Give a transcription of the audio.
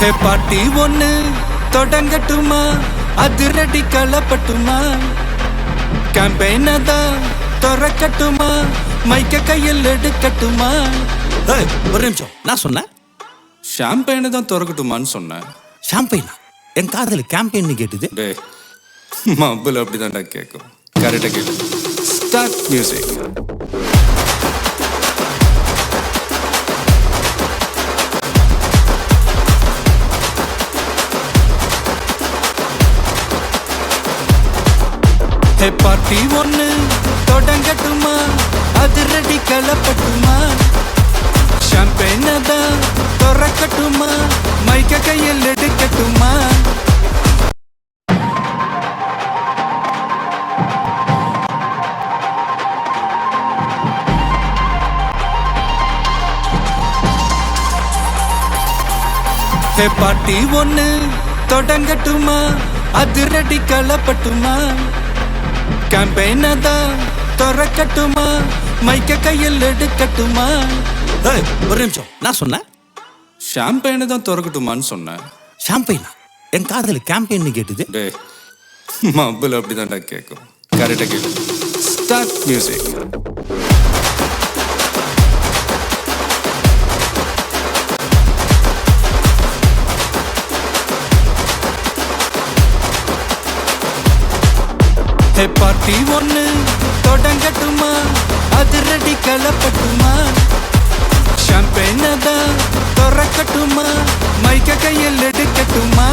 ஹே பாட்டி ஒண்ணு தொடங்கட்டுமா, அதிரடி களப்பட்டுமா, கேம்பெயினை தான் திறக்கட்டுமா, மைக்க கையில் எடுக்கட்டுமா. ஒரு நிமிஷம், நான் சொன்னேன் ஷாம்பெயினை தான் திறக்கட்டுமான்னு சொன்னேன். ஷாம்பெயினா? என் காதல கேம்பெயின் கேட்டுது. டே மப்பிள் அப்படிதான்டா கேட்கும். கரெக்டாக கேட்டு ஸ்டார்ட் மியூசிக். ஹே பாட்டி ஒண்ணு தொடங்கட்டுமா, அதிரடி களப்பட்டுமா, ஷாம்பெயினை தான் திறக்கட்டுமா, மைக்க கையில் எடுக்கட்டுமா. ஹே பாட்டி ஒண்ணு தொடங்கட்டுமா, அதிரடி களப்பட்டுமா, கேம்பெயினை தான் திறக்கட்டுமா, மைக்க கையில் எடுக்கட்டுமா. ஒரு நிமிஷம், நான் சொன்னேன் ஷாம்பெயினை தான் திறக்கட்டுமான்னு சொன்னேன். ஷாம்பெயினா? என் காதல கேம்பெயின் கேட்டுது. டே மப்பிள் அப்படிதான்டா கேட்கும். கரெக்டாக கேட்டு ஸ்டார்ட் மியூசிக். ஹே பாட்டி ஒண்ணு தொடங்கட்டுமா, அதிரடி களப்பட்டுமா, ஷாம்பெயினை தான் திறக்கட்டுமா, மைக்க கையில் எடுக்கட்டுமா.